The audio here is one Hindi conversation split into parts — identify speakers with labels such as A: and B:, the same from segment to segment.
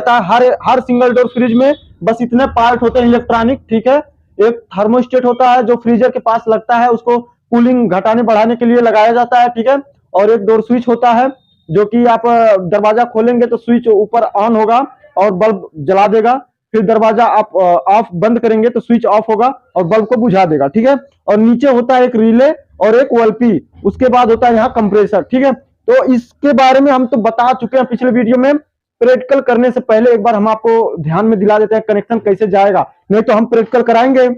A: रहता है हर सिंगल डोर फ्रिज में बस इतने पार्ट होते हैं इलेक्ट्रॉनिक, ठीक है। एक थर्मोस्टेट होता है जो फ्रीजर के पास लगता है, उसको कूलिंग घटाने बढ़ाने के लिए लगाया जाता है, ठीक है। और एक डोर स्विच होता है जो कि आप दरवाजा खोलेंगे तो स्विच ऊपर ऑन होगा और बल्ब जला देगा, फिर दरवाजा आप ऑफ बंद करेंगे तो स्विच ऑफ होगा और बल्ब को बुझा देगा, ठीक है। और नीचे होता है एक रिले और एक ओएलपी, उसके बाद होता है यहाँ कंप्रेसर, ठीक है। तो इसके बारे में हम तो बता चुके हैं पिछले वीडियो में। प्रैक्टिकल करने से पहले एक बार हम आपको ध्यान में दिला देते हैं कनेक्शन कैसे जाएगा, नहीं तो हम प्रैक्टिकल कराएंगे,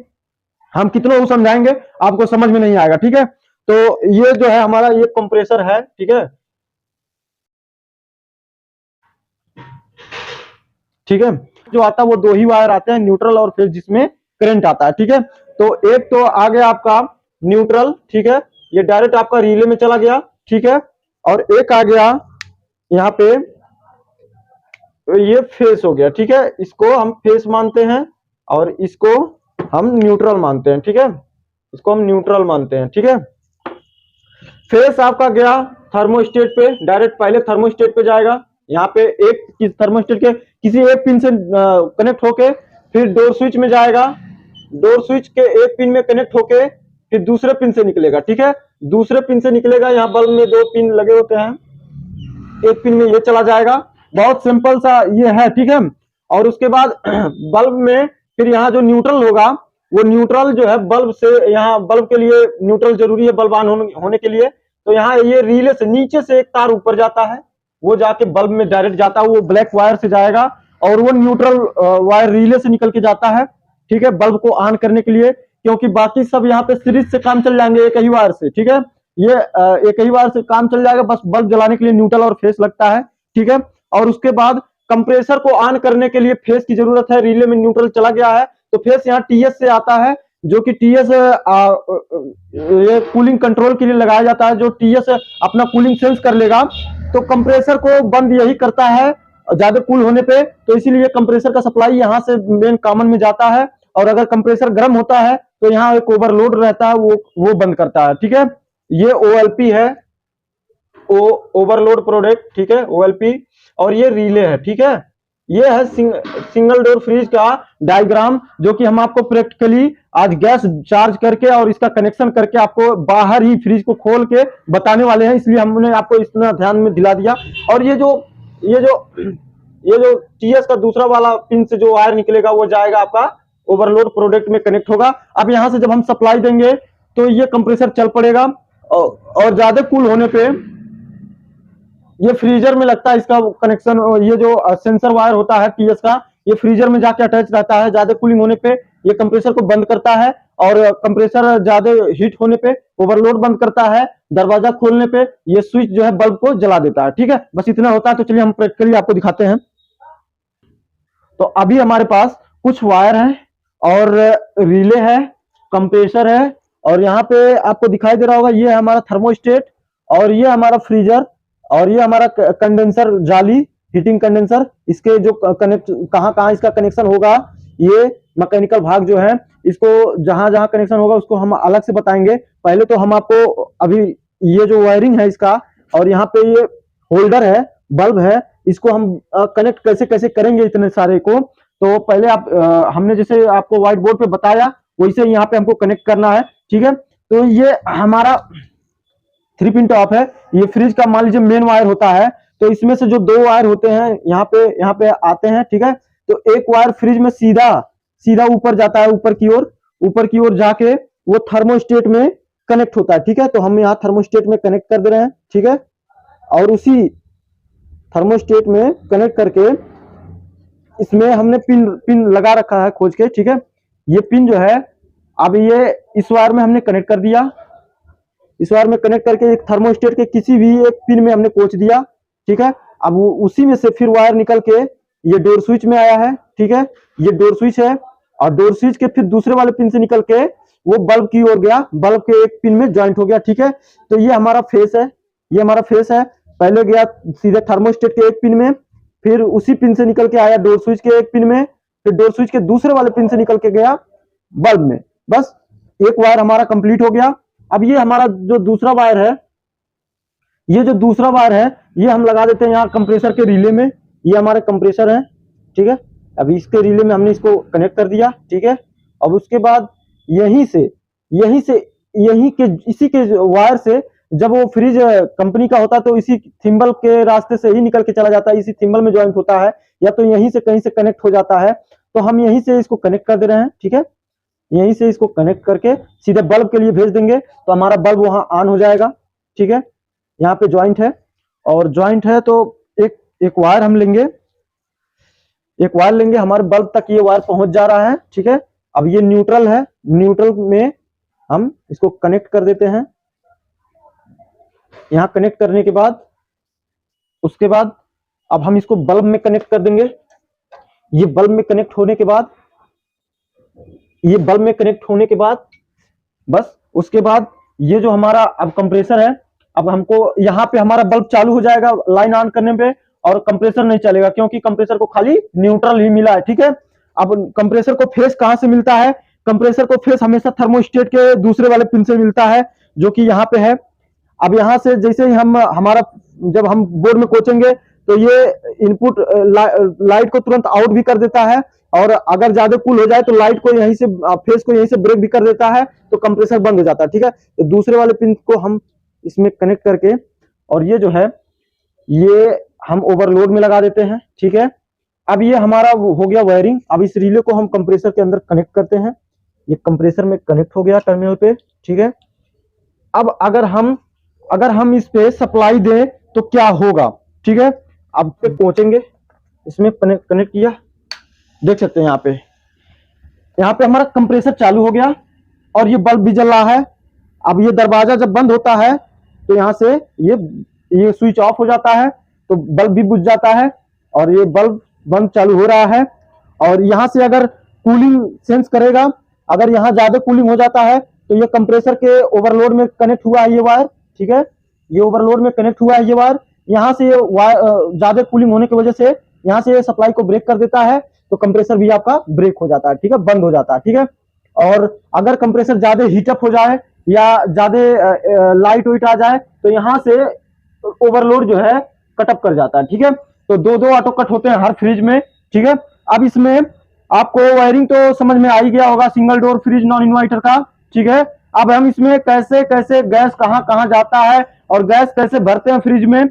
A: हम कितना वो समझाएंगे आपको समझ में नहीं आएगा, ठीक है। तो ये जो है हमारा ये कंप्रेसर है, ठीक है, ठीक है। जो आता है वो दो ही वायर आते हैं, न्यूट्रल और फिर जिसमें करंट आता है, ठीक है। तो एक तो आ गया आपका न्यूट्रल, ठीक है, ये डायरेक्ट आपका रिले में चला गया, ठीक है। और एक आ गया यहाँ पे, ये फेस हो गया, ठीक है। इसको हम फेस मानते हैं और इसको हम न्यूट्रल मानते हैं, ठीक है, इसको हम न्यूट्रल मानते हैं, ठीक है। फेस आपका गया थर्मोस्टेट पे, डायरेक्ट पहले थर्मोस्टेट पे जाएगा, यहाँ पे एक थर्मोस्टेट के किसी एक पिन से कनेक्ट होके फिर डोर स्विच में जाएगा, डोर स्विच के एक पिन में कनेक्ट होके फिर दूसरे पिन से निकलेगा, ठीक है। दूसरे पिन से निकलेगा, यहाँ बल्ब में दो पिन लगे होते हैं, एक पिन में ये चला जाएगा, बहुत सिंपल सा ये है, ठीक है। और उसके बाद बल्ब में फिर यहाँ जो न्यूट्रल होगा वो न्यूट्रल जो है बल्ब से, यहाँ बल्ब के लिए न्यूट्रल जरूरी है बल्ब ऑन होने के लिए, तो यहाँ ये रिले से नीचे से एक तार ऊपर जाता है, वो जाके बल्ब में डायरेक्ट जाता है, वो ब्लैक वायर से जाएगा और वो न्यूट्रल वायर रिले से निकल के जाता है, ठीक है, बल्ब को ऑन करने के लिए, क्योंकि बाकी सब यहाँ पे सीरीज से काम चल जाएंगे एक ही वायर से, ठीक है। ये एक ही वायर से काम चल जाएगा, बस बल्ब जलाने के लिए न्यूट्रल और फेस लगता है, ठीक है। और उसके बाद कंप्रेसर को ऑन करने के लिए फेस की जरूरत है, रिले में न्यूट्रल चला गया है तो फेस यहाँ टीएस से आता है, जो कि टीएस ये कूलिंग कंट्रोल के लिए लगाया जाता है, जो टीएस अपना कूलिंग सेंस कर लेगा तो कंप्रेसर को बंद यही करता है ज्यादा कूल होने पे, तो इसीलिए कंप्रेसर का सप्लाई यहाँ से मेन कॉमन में जाता है। और अगर कंप्रेसर गर्म होता है तो यहाँ एक ओवरलोड रहता है, वो बंद करता है, ठीक है। ये ओएलपी है, ओवरलोड प्रोडक्ट, ठीक है, ओएलपी। और ये रिले है, ठीक है। ये है सिंगल डोर फ्रिज का डायग्राम, जो कि हम आपको प्रैक्टिकली आज गैस चार्ज करके और इसका कनेक्शन करके आपको बाहर ही फ्रिज को खोल के बताने वाले हैं, इसलिए हमने आपको इतना ध्यान में दिला दिया। और ये जो टीएस का दूसरा वाला पिन से जो वायर निकलेगा वो जाएगा आपका ओवरलोड प्रोडक्ट में कनेक्ट होगा। अब यहां से जब हम सप्लाई देंगे तो ये कंप्रेसर चल पड़ेगा और ज्यादा कूल होने पे ये फ्रीजर में लगता है इसका कनेक्शन, ये जो सेंसर वायर होता है टीएस का ये फ्रीजर में जाके अटैच रहता है, ज्यादा कूलिंग होने पे ये कंप्रेसर को बंद करता है और कंप्रेसर ज्यादा हीट होने पे ओवरलोड बंद करता है, दरवाजा खोलने पे ये स्विच जो है बल्ब को जला देता है, ठीक है। बस इतना होता है। तो चलिए हम प्रैक्टिकली आपको दिखाते हैं। तो अभी हमारे पास कुछ वायर है और रिले है, कंप्रेसर है और यहाँ पे आपको दिखाई दे रहा होगा ये हमारा थर्मोस्टेट और ये हमारा फ्रीजर और ये हमारा कंडेंसर जाली, हीटिंग कंडेंसर। इसके जो कनेक्ट कहाँ इसका कनेक्शन होगा, ये मैकेनिकल भाग जो है इसको जहां जहां कनेक्शन होगा उसको हम अलग से बताएंगे। पहले तो हम आपको अभी ये जो वायरिंग है इसका और यहाँ पे ये होल्डर है, बल्ब है, इसको हम कनेक्ट कैसे कैसे करेंगे इतने सारे को। तो पहले आप हमने जैसे आपको व्हाइट बोर्ड पे बताया वैसे यहाँ पे हमको कनेक्ट करना है, ठीक है। तो ये हमारा 3 पिन टॉप है, ये फ्रिज का मान लीजिए मेन वायर होता है, तो इसमें से जो 2 वायर होते हैं यहाँ पे आते हैं, ठीक है। तो एक वायर फ्रिज में सीधा ऊपर जाता है, ऊपर की ओर जाके वो थर्मोस्टेट में कनेक्ट होता है, ठीक है। तो हम यहाँ थर्मोस्टेट में कनेक्ट कर दे रहे हैं, ठीक है। और उसी थर्मोस्टेट में कनेक्ट करके इसमें हमने पिन लगा रखा है खोज के, ठीक है। ये पिन जो है अब ये इस वायर में हमने कनेक्ट कर दिया, इस वायर में कनेक्ट करके एक थर्मोस्टेट के किसी भी एक पिन में हमने कोच दिया, ठीक है। अब उसी में से फिर वायर निकल के ये डोर स्विच में आया है, ठीक है। ये डोर स्विच है और डोर स्विच के फिर दूसरे वाले पिन से निकल के वो बल्ब की ओर गया, बल्ब के एक पिन में ज्वाइंट हो गया, ठीक है। तो ये हमारा फेस है, ये हमारा फेस है। पहले गया सीधे थर्मोस्टेट के एक पिन में, फिर उसी पिन से निकल के आया डोर स्विच के एक पिन में, फिर डोर स्विच के दूसरे वाले पिन से निकल के गया बल्ब में। बस एक वायर हमारा कंप्लीट हो गया। अब ये हमारा जो दूसरा वायर है, ये जो दूसरा वायर है ये हम लगा देते हैं यहाँ कंप्रेसर के रिले में। ये हमारे कंप्रेसर है, ठीक है। अभी इसके रिले में हमने इसको कनेक्ट कर दिया, ठीक है। अब उसके बाद यहीं से यहीं के इसी के वायर से जब वो फ्रिज कंपनी का होता है तो इसी थिम्बल के रास्ते से ही निकल के चला जाता है, इसी थिम्बल में ज्वाइंट होता है, या तो यहीं से कहीं से कनेक्ट हो जाता है। तो हम यहीं से इसको कनेक्ट कर दे रहे हैं, ठीक है। यहीं से इसको कनेक्ट करके सीधे बल्ब के लिए भेज देंगे तो हमारा बल्ब वहां ऑन हो जाएगा, ठीक है। यहाँ पे ज्वाइंट है, और ज्वाइंट है तो एक वायर हम लेंगे, एक वायर लेंगे, हमारे बल्ब तक ये वायर पहुंच जा रहा है, ठीक है। अब ये न्यूट्रल है, न्यूट्रल में हम इसको कनेक्ट कर देते हैं। यहां कनेक्ट करने के बाद उसके बाद अब हम इसको बल्ब में कनेक्ट कर देंगे। ये बल्ब में कनेक्ट होने के बाद बस उसके बाद ये जो हमारा अब कंप्रेसर है, अब हमको यहाँ पे हमारा बल्ब चालू हो जाएगा लाइन ऑन करने पे, और कंप्रेसर नहीं चलेगा क्योंकि कंप्रेसर को खाली न्यूट्रल ही मिला है, ठीक है। अब कंप्रेसर को फेस कहां से मिलता है? कंप्रेसर को फेस हमेशा थर्मोस्टेट के दूसरे वाले पिन से मिलता है, जो कि यहाँ पे है। अब यहाँ से जैसे ही जब हम बोर्ड में कोचेंगे तो ये इनपुट लाइट को तुरंत आउट भी कर देता है, और अगर ज्यादा कूल हो जाए तो लाइट को यहीं से फेस को यहीं से ब्रेक भी कर देता है, तो कंप्रेसर बंद हो जाता है, ठीक है। तो दूसरे वाले पिन को हम इसमें कनेक्ट करके, और ये जो है ये हम ओवरलोड में लगा देते हैं, ठीक है। अब ये हमारा हो गया वायरिंग। अब इस रिले को हम कंप्रेसर के अंदर कनेक्ट करते हैं। ये कंप्रेसर में कनेक्ट हो गया टर्मिनल पे, ठीक है। अब अगर हम इस पे सप्लाई दें तो क्या होगा, ठीक है। अब पे पहुंचेंगे, इसमें कनेक्ट किया, देख सकते हैं यहाँ पे हमारा कंप्रेसर चालू हो गया और ये बल्ब भी जल रहा है। अब ये दरवाजा जब बंद होता है तो यहाँ से ये स्विच ऑफ हो जाता है, तो बल्ब भी बुझ जाता है, और ये बल्ब बंद चालू हो रहा है। और यहाँ से अगर कूलिंग सेंस करेगा, अगर यहाँ ज्यादा कूलिंग हो जाता है तो ये कंप्रेसर के ओवरलोड में कनेक्ट हुआ है ये वायर, ठीक है। ये ओवरलोड में कनेक्ट हुआ है ये वायर, यहाँ से ये वायर ज्यादा कूलिंग होने की वजह से यहाँ से ये सप्लाई को ब्रेक कर देता है, तो कंप्रेसर भी आपका ब्रेक हो जाता है, ठीक है, बंद हो जाता है, ठीक है। और अगर कंप्रेसर ज्यादा हीटअप हो जाए या ज्यादा लाइट वेट आ जाए तो यहाँ से ओवरलोड जो है कटअप कर जाता है, ठीक है। तो दो ऑटो कट होते हैं हर फ्रिज में, ठीक है। अब इसमें आपको वायरिंग तो समझ में आ ही गया होगा single door fridge non inverter का, ठीक है। अब हम इसमें कैसे कैसे गैस कहाँ जाता है और गैस कैसे भरते हैं फ्रिज में,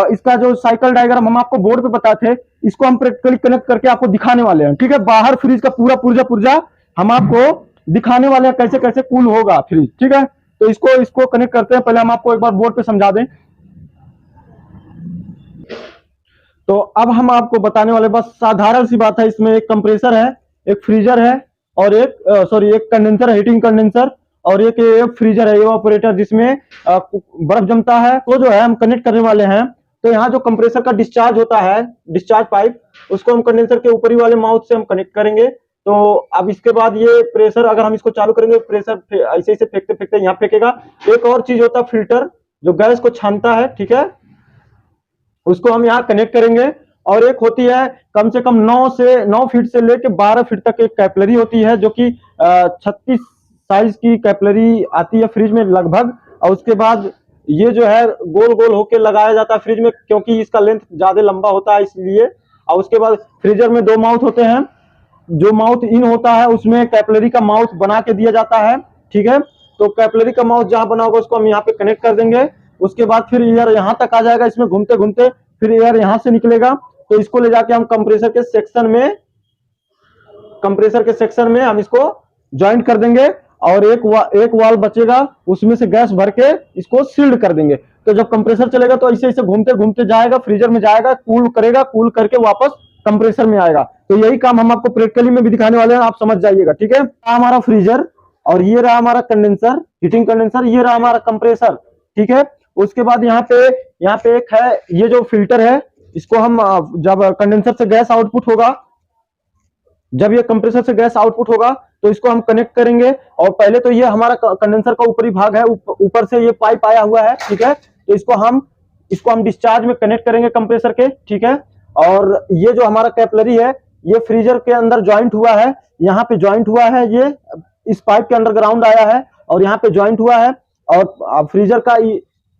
A: इसका जो साइकिल डायग्राम हम आपको बोर्ड पे बताते थे, इसको हम प्रैक्टिकली कनेक्ट करके आपको दिखाने वाले हैं, ठीक है। बाहर फ्रिज का पूरा पुर्जा हम आपको दिखाने वाले हैं कैसे कैसे कूल होगा फ्रिज, ठीक है। तो इसको कनेक्ट करते हैं। पहले हम आपको एक बार बोर्ड पे समझा दें। तो अब हम आपको बताने वाले बस साधारण सी बात है, इसमें एक कंप्रेसर है, एक फ्रीजर है, और एक कंडेंसर है, हीटिंग कंडेंसर, और एक फ्रीजर है इवापोरेटर जिसमें बर्फ जमता है। तो जो है हम कनेक्ट करने वाले हैं। तो यहाँ जो कंप्रेसर का डिस्चार्ज होता है, डिस्चार्ज पाइप, उसको हम कंडेंसर के ऊपरी वाले माउथ से हम कनेक्ट करेंगे। तो अब इसके बाद ये प्रेशर, अगर हम इसको चालू करेंगे, प्रेशर ऐसे ऐसे फेंकते फेंकते यहाँ फेंकेगा। एक और चीज होता है फिल्टर, जो गैस को छानता है, ठीक है, उसको हम यहाँ कनेक्ट करेंगे। और एक होती है कम से कम 9 फीट से लेकर 12 फीट तक एक कैपलरी होती है, जो कि 36 साइज की कैपलरी आती है फ्रिज में लगभग। और उसके बाद ये जो है गोल गोल होके लगाया जाता है फ्रिज में, क्योंकि इसका लेंथ ज्यादा लंबा होता है इसलिए। और उसके बाद फ्रीजर में 2 माउथ होते हैं, जो माउथ इन होता है उसमें कैपलरी का माउथ बना के दिया जाता है, ठीक है। तो कैपलरी का माउथ जहां बना होगा उसको हम यहाँ पे कनेक्ट कर देंगे। उसके बाद फिर एयर यहाँ तक आ जाएगा, इसमें घूमते घूमते फिर एयर यहाँ से निकलेगा। तो इसको ले जाके हम कंप्रेसर के सेक्शन में हम इसको ज्वाइंट कर देंगे, और एक वाल्व बचेगा, उसमें से गैस भर के इसको सील्ड कर देंगे। तो जब कंप्रेसर चलेगा तो ऐसे ऐसे घूमते घूमते जाएगा, फ्रीजर में जाएगा, कूल करेगा, कूल करके वापस कंप्रेसर में आएगा। तो यही काम हम आपको प्रैक्टिकली में भी दिखाने वाले हैं, आप समझ जाइएगा, ठीक है। हमारा फ्रीजर, और ये रहा हमारा कंडेंसर, हीटिंग कंडेंसर, ये रहा हमारा कंप्रेसर, ठीक है। उसके बाद यहाँ पे एक है, ये जो फिल्टर है, इसको हम जब कंडेंसर से गैस आउटपुट होगा, जब ये कंप्रेसर से गैस आउटपुट होगा तो इसको हम कनेक्ट करेंगे। और पहले तो ये हमारा कंडेंसर का ऊपरी भाग है, ऊपर से ये पाइप आया हुआ है, ठीक है। तो इसको हम डिस्चार्ज में कनेक्ट करेंगे कंप्रेसर के, ठीक है। और ये जो हमारा कैपलरी है, ये फ्रीजर के अंदर ज्वाइंट हुआ है, यहाँ पे ज्वाइंट हुआ है, ये इस पाइप के अंडरग्राउंड आया है और यहाँ पे ज्वाइंट हुआ है। और फ्रीजर का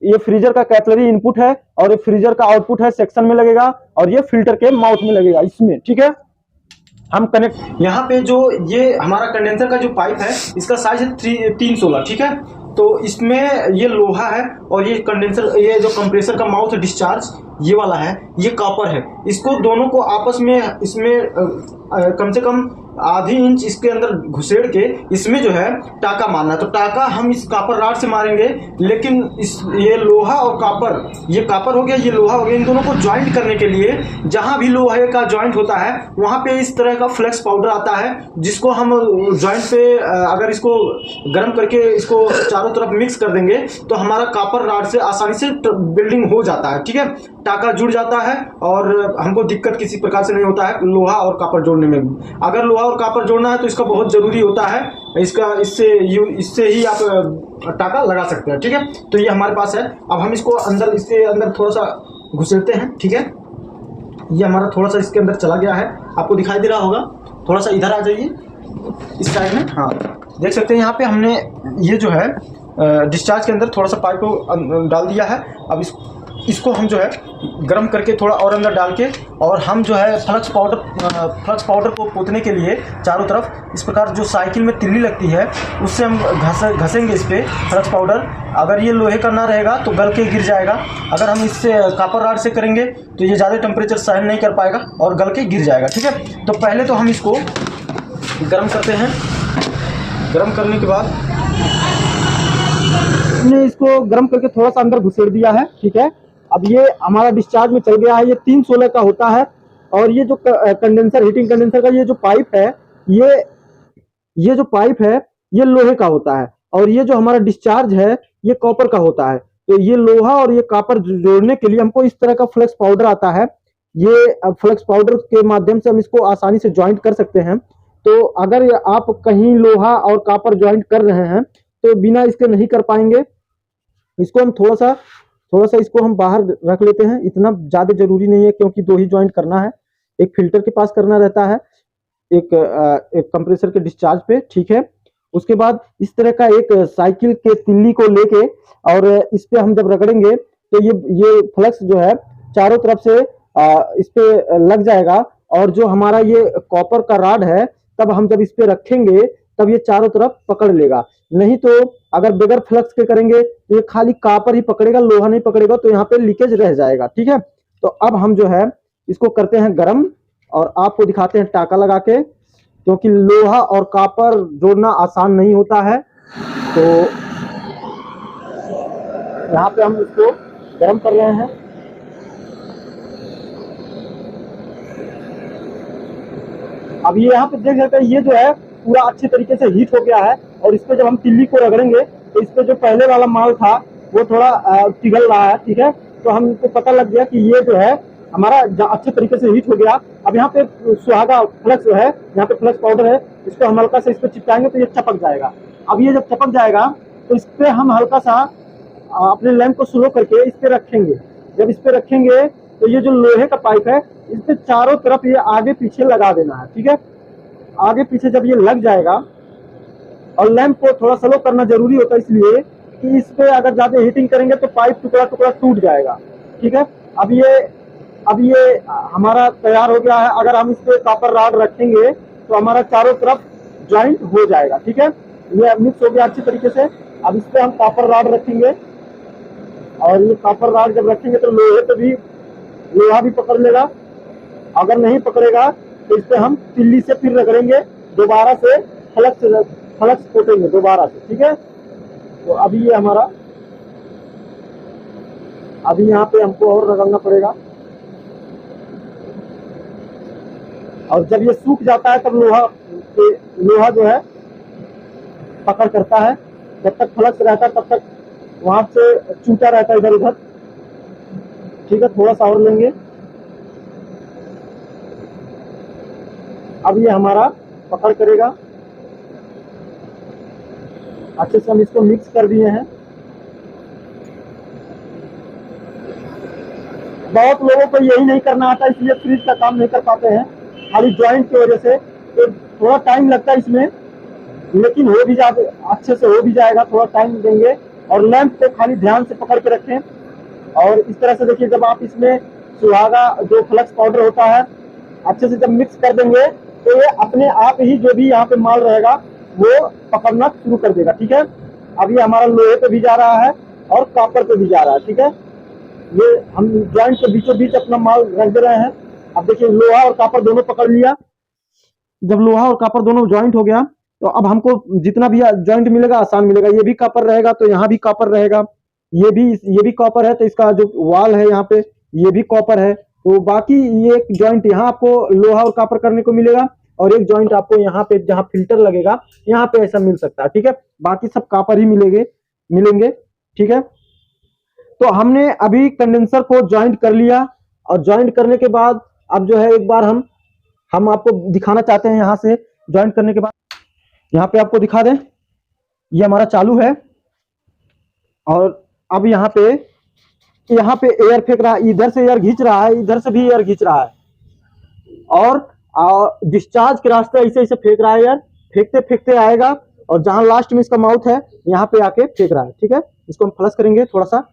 A: ये फ्रीजर का कैपिलरी इनपुट है और ये फ्रीजर का आउटपुट है, सेक्शन में लगेगा और ये फिल्टर के माउथ में लगेगा इसमें। ठीक है, हम कनेक्ट यहाँ पे जो ये हमारा कंडेंसर का जो पाइप है इसका साइज है 316। ठीक है, तो इसमें ये लोहा है और ये कंडेंसर, ये जो कंप्रेसर का माउथ डिस्चार्ज ये वाला है, ये कॉपर है। इसको दोनों को आपस में इसमें कम से कम आधी इंच इसके अंदर घुसेड़ के इसमें जो है टाका मारना है। तो टाका हम इस कॉपर रॉड से मारेंगे, लेकिन इस ये लोहा और कॉपर, ये कॉपर हो गया, ये लोहा हो गया, इन दोनों को ज्वाइंट करने के लिए जहां भी लोहे का ज्वाइंट होता है वहां पे इस तरह का फ्लेक्स पाउडर आता है, जिसको हम ज्वाइंट पे अगर इसको गर्म करके इसको चारों तरफ मिक्स कर देंगे तो हमारा कॉपर रॉड से आसानी से बिल्डिंग हो जाता है। ठीक है, टाका जुड़ जाता है और हमको दिक्कत किसी प्रकार से नहीं होता है लोहा और कॉपर जोड़ने में। अगर लोहा और कॉपर जोड़ना है तो इसका बहुत जरूरी होता है, इससे ही आप टाका लगा सकते हैं। ठीक है, तो ये हमारे पास है। अब हम इसको अंदर, इसके अंदर थोड़ा सा घुसेड़ते हैं। ठीक है, ये हमारा थोड़ा सा इसके अंदर चला गया है, आपको दिखाई दे रहा होगा। थोड़ा सा इधर आ जाइए इस साइड में। हाँ, देख सकते हैं यहाँ पे हमने ये जो है डिस्चार्ज के अंदर थोड़ा सा पाइप को डाल दिया है। अब इसको हम जो है गर्म करके थोड़ा और अंदर डाल के, और हम जो है फ्लक्स पाउडर को पोतने के लिए चारों तरफ इस प्रकार जो साइकिल में तिल्ली लगती है उससे हम घसेंगे इस पर फ्लक्स पाउडर। अगर ये लोहे का ना रहेगा तो गल के गिर जाएगा। अगर हम इससे कॉपर रॉड से करेंगे तो ये ज़्यादा टेम्परेचर सहन नहीं कर पाएगा और गल के गिर जाएगा। ठीक है, तो पहले तो हम इसको गर्म करते हैं। गर्म करने के बाद हमने इसको गर्म करके थोड़ा सा अंदर घुसेड़ दिया है। ठीक है, अब ये हमारा डिस्चार्ज में चल गया है। ये 316 का होता है और ये जो कंडेंसर, हीटिंग कंडेंसर का ये जो पाइप है, ये जो पाइप है ये लोहे का होता है और ये जो हमारा डिस्चार्ज है ये कॉपर का होता है। तो ये लोहा और ये कॉपर जोड़ने के लिए हमको इस तरह का फ्लेक्स पाउडर आता है। ये फ्लेक्स पाउडर के माध्यम से हम इसको आसानी से ज्वाइंट कर सकते हैं। तो अगर आप कहीं लोहा और कॉपर ज्वाइंट कर रहे हैं तो बिना इसके नहीं कर पाएंगे। इसको हम थोड़ा सा इसको हम बाहर रख लेते हैं। इतना ज्यादा जरूरी नहीं है क्योंकि दो ही ज्वाइंट करना है, एक फिल्टर के पास करना रहता है, एक कंप्रेसर के डिस्चार्ज पे। ठीक है, उसके बाद इस तरह का एक साइकिल के तिल्ली को लेके और इस पे हम जब रगड़ेंगे तो ये फ्लक्स जो है चारों तरफ से इस पे लग जाएगा और जो हमारा ये कॉपर का रॉड है तब हम जब इस पे रखेंगे तब ये चारों तरफ पकड़ लेगा। नहीं तो अगर बगैर फ्लक्स के करेंगे तो ये खाली कॉपर ही पकड़ेगा, लोहा नहीं पकड़ेगा, तो यहाँ पे लीकेज रह जाएगा। ठीक है, तो अब हम जो है इसको करते हैं गरम और आपको दिखाते हैं टाका लगा के, क्योंकि लोहा और कॉपर जोड़ना आसान नहीं होता है। तो यहाँ पे हम इसको गरम कर रहे हैं। अब ये यहाँ पे देख सकते हैं ये जो है पूरा अच्छे तरीके से हीट हो गया है और इस पे जब हम तिल्ली को रगड़ेंगे तो इस पे जो पहले वाला माल था वो थोड़ा पिघल रहा है। ठीक है, तो हमको पता लग गया कि ये जो है हमारा अच्छे तरीके से हीट हो गया। अब यहाँ पे सुहागा फ्लक्स जो है, यहाँ पे फ्लक्स पाउडर है, इसको हम हल्का से इस पे चिपकाएंगे तो ये चपक जाएगा। अब ये जब चपक जाएगा तो इस पे हम हल्का सा अपने लैंप को स्लो करके इस पे रखेंगे। जब इस पे रखेंगे तो ये जो लोहे का पाइप है इस पे चारों तरफ ये आगे पीछे लगा देना है। ठीक है, आगे पीछे जब ये लग जाएगा, और लैंप को थोड़ा स्लो करना जरूरी होता है इसलिए कि इस पे अगर ज्यादा हीटिंग करेंगे तो पाइप टुकड़ा टुकड़ा टूट जाएगा। ठीक है, अब ये हमारा तैयार हो गया है। अगर हम इस पे कॉपर रॉड रखेंगे तो हमारा चारों तरफ ज्वाइंट हो जाएगा। ठीक है, ये मिक्स हो गया अच्छी तरीके से। अब इस पे हम कॉपर रॉड रखेंगे और ये कॉपर रॉड जब रखेंगे तो लोहा भी पकड़ लेगा। अगर नहीं पकड़ेगा तो इस पे हम तिल्ली से फिर रगड़ेंगे, दोबारा से फ्लक्स पोतेंगे दोबारा से। ठीक है, तो अभी ये हमारा, अभी यहाँ पे हमको और रगड़ना पड़ेगा और जब ये सूख जाता है तब लोहा जो है पकड़ करता है। जब तक फ्लक्स रहता है तब तक वहां से चूटा रहता है इधर उधर। ठीक है, थोड़ा सा और लेंगे। अब ये हमारा पकड़ करेगा अच्छे से। हम इसको मिक्स कर दिए हैं। बहुत लोगों को यही नहीं करना आता इसलिए फ्रिज का काम नहीं कर पाते हैं, खाली ज्वाइंट की वजह से। तो थोड़ा टाइम लगता है इसमें, लेकिन हो भी जाए अच्छे से हो भी जाएगा। थोड़ा टाइम देंगे और लैंप को खाली ध्यान से पकड़ के रखें। और इस तरह से देखिए, जब आप इसमें सुहागा जो फ्लक्स पाउडर होता है अच्छे से जब मिक्स कर देंगे तो ये अपने आप ही जो भी यहाँ पे माल रहेगा वो पकड़ना शुरू कर देगा। ठीक है, अब ये हमारा लोहे पे भी जा रहा है और कॉपर पे भी जा रहा है। ठीक है, ये हम जॉइंट के बीचों बीच अपना माल रख दे रहे हैं। अब देखिए, लोहा और कॉपर दोनों पकड़ लिया। जब लोहा और कॉपर दोनों ज्वाइंट हो गया तो अब हमको जितना भी ज्वाइंट मिलेगा आसान मिलेगा। ये भी कॉपर रहेगा तो यहाँ भी कॉपर रहेगा, ये भी कॉपर है तो इसका जो वाल है यहाँ पे ये भी कॉपर है। तो बाकी ये एक ज्वाइंट यहाँ आपको लोहा और कॉपर करने को मिलेगा और एक ज्वाइंट आपको यहाँ पे जहाँ फिल्टर लगेगा यहाँ पे ऐसा मिल सकता है। ठीक है, बाकी सब कॉपर ही मिलेंगे। ठीक है, तो हमने अभी कंडेंसर को ज्वाइंट कर लिया और ज्वाइंट करने के बाद अब जो है एक बार हम आपको दिखाना चाहते हैं। यहाँ से ज्वाइंट करने के बाद यहाँ पे आपको दिखा दें, ये हमारा चालू है और अब यहाँ पे एयर फेंक रहा है, इधर से एयर खींच रहा है, इधर से भी एयर खींच रहा है और डिस्चार्ज के रास्ते ऐसे ऐसे फेंक रहा है। एयर फेंकते फेंकते आएगा और जहां लास्ट में इसका माउथ है यहाँ पे आके फेंक रहा है। ठीक है, इसको हम फ्लश करेंगे, थोड़ा सा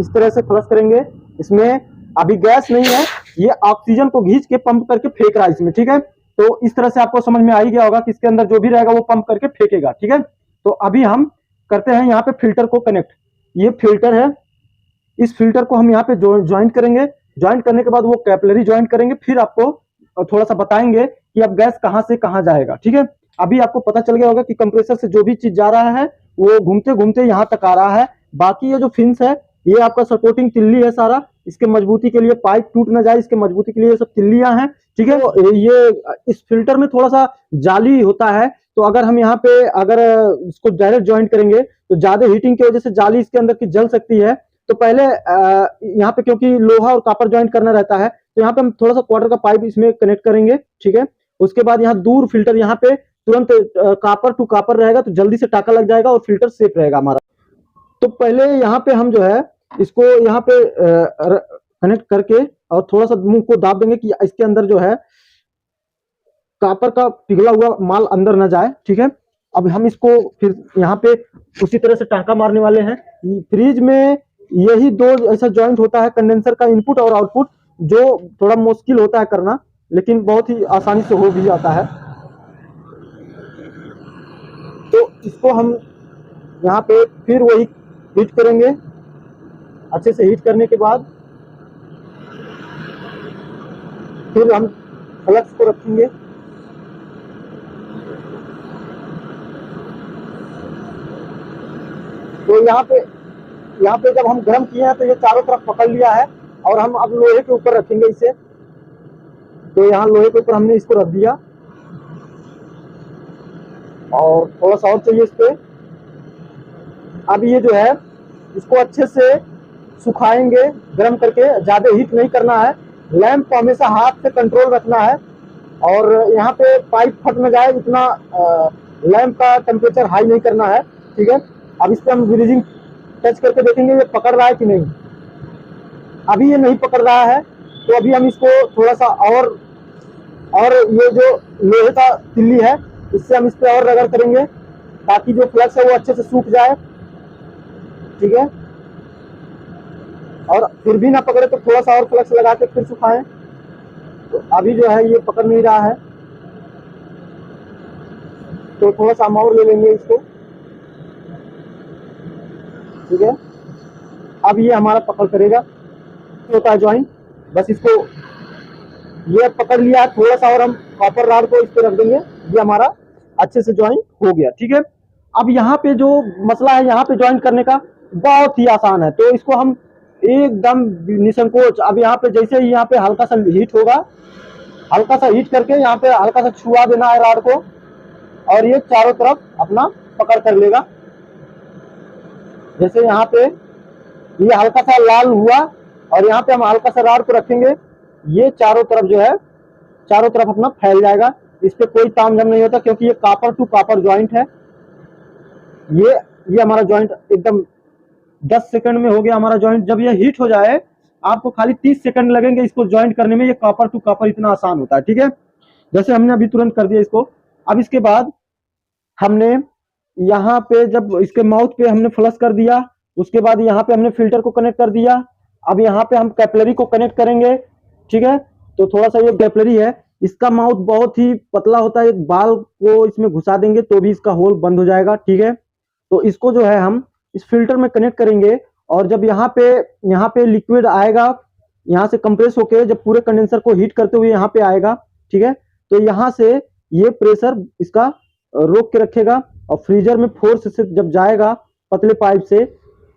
A: इस तरह से फ्लश करेंगे। इसमें अभी गैस नहीं है, ये ऑक्सीजन को खींच के पंप करके फेंक रहा है इसमें। ठीक है, तो इस तरह से आपको समझ में आ ही गया होगा कि इसके अंदर जो भी रहेगा वो पंप करके फेंकेगा। ठीक है, तो अभी हम करते हैं यहाँ पे फिल्टर को कनेक्ट। ये फिल्टर है, इस फिल्टर को हम यहाँ पे ज्वाइंट करेंगे। ज्वाइंट करने के बाद वो कैपिलरी ज्वाइंट करेंगे, फिर आपको थोड़ा सा बताएंगे कि अब गैस कहाँ से कहाँ जाएगा। ठीक है, अभी आपको पता चल गया होगा कि कंप्रेसर से जो भी चीज जा रहा है वो घूमते घूमते यहाँ तक आ रहा है। बाकी ये जो फिन्स है ये आपका सपोर्टिंग तिल्ली है सारा, इसके मजबूती के लिए पाइप टूट ना जाए इसके मजबूती के लिए ये सब तिल्लियां हैं। ठीक है, तो ये इस फिल्टर में थोड़ा सा जाली होता है, तो अगर हम यहाँ पे अगर इसको डायरेक्ट ज्वाइंट करेंगे तो ज्यादा हीटिंग की वजह से जाली इसके अंदर की जल सकती है। तो पहले यहाँ पे क्योंकि लोहा और कॉपर ज्वाइंट करना रहता है तो यहाँ पे हम थोड़ा सा क्वार्टर का पाइप इसमें कनेक्ट करेंगे। ठीक है, उसके बाद यहाँ दूर फिल्टर यहाँ पे तुरंत कॉपर टू कॉपर रहेगा तो जल्दी से टाका लग जाएगा और फिल्टर सेफ रहेगा हमारा। तो पहले यहाँ पे हम जो है इसको यहाँ पे कनेक्ट करके और थोड़ा सा मुंह को दाब देंगे कि इसके अंदर जो है कॉपर का पिघला हुआ माल अंदर ना जाए। ठीक है, अब हम इसको फिर यहाँ पे उसी तरह से टांका मारने वाले हैं। फ्रिज में यही दो ऐसा ज्वाइंट होता है, कंडेंसर का इनपुट और आउटपुट, जो थोड़ा मुश्किल होता है करना लेकिन बहुत ही आसानी से हो भी जाता है। तो इसको हम यहाँ पे फिर वही हीट करेंगे। अच्छे से हीट करने के बाद फिर हम फ्लक्स को रखेंगे। तो यहाँ पे जब हम गर्म किए हैं तो ये चारों तरफ पकड़ लिया है और हम अब लोहे के ऊपर रखेंगे इसे। तो यहाँ लोहे के ऊपर हमने इसको रख दिया और थोड़ा सा और चाहिए इस पे। अब ये जो है इसको अच्छे से सुखाएंगे गर्म करके, ज्यादा हीट नहीं करना है। लैंप को हमेशा हाथ से कंट्रोल रखना है और यहाँ पे पाइप फट न जाए इतना लैंप का टेम्परेचर हाई नहीं करना है। ठीक है, अब इस पे हम ब्रीजिंग टच करके देखेंगे ये पकड़ रहा है कि नहीं। अभी ये नहीं पकड़ रहा है तो अभी हम इसको थोड़ा सा और ये जो लोहे का तिल्ली है इससे हम इस पे और रगड़ करेंगे ताकि जो फ्लक्स है वो अच्छे से सूख जाए। ठीक है, और फिर भी ना पकड़े तो थोड़ा सा और फ्लक्स लगा के फिर सुखाएं। तो अभी जो है ये पकड़ नहीं रहा है तो थोड़ा सा हम और ले लेंगे इसको। ठीक है, अब ये हमारा पकड़ करेगा। होता है ज्वाइंट, बस इसको ये पकड़ लिया, थोड़ा सा और हम कॉपर रॉड को इस पे रख देंगे, ये हमारा अच्छे से ज्वाइंट हो गया। ठीक है, अब यहाँ पे जो मसला है यहाँ पे ज्वाइंट करने का बहुत ही आसान है, तो इसको हम एकदम निसंकोच अब यहाँ पे जैसे ही यहाँ पे हल्का सा हीट होगा, हल्का सा हीट करके यहाँ पे हल्का सा छुआ देना है रॉड को और ये चारों तरफ अपना पकड़ कर लेगा। जैसे यहाँ पे ये हल्का सा लाल हुआ और यहाँ पे हम हल्का सा रॉड को रखेंगे, ये चारों तरफ जो है चारों तरफ अपना फैल जाएगा। इस पे कोई तामझाम नहीं होता क्योंकि ये कॉपर टू कॉपर ज्वाइंट है। ये हमारा ज्वाइंट एकदम 10 सेकंड में हो गया हमारा ज्वाइंट। जब ये हीट हो जाए आपको खाली 30 सेकंड लगेंगे इसको ज्वाइंट करने में। ये कॉपर टू कॉपर इतना आसान होता है। ठीक है, जैसे हमने अभी तुरंत कर दिया इसको। अब इसके बाद हमने यहाँ पे जब इसके माउथ पे हमने फ्लश कर दिया, उसके बाद यहाँ पे हमने फिल्टर को कनेक्ट कर दिया। अब यहाँ पे हम कैपिलरी को कनेक्ट करेंगे, ठीक है। तो थोड़ा सा ये कैपिलरी है, इसका माउथ बहुत ही पतला होता है, एक बाल को इसमें घुसा देंगे तो भी इसका होल बंद हो जाएगा, ठीक है। तो इसको जो है हम इस फिल्टर में कनेक्ट करेंगे, और जब यहाँ पे लिक्विड आएगा, यहाँ से कंप्रेस होके जब पूरे कंडेंसर को हीट करते हुए यहाँ पे आएगा, ठीक है। तो यहाँ से ये प्रेशर इसका रोक के रखेगा, और फ्रीजर में फोर्स से जब जाएगा पतले पाइप से,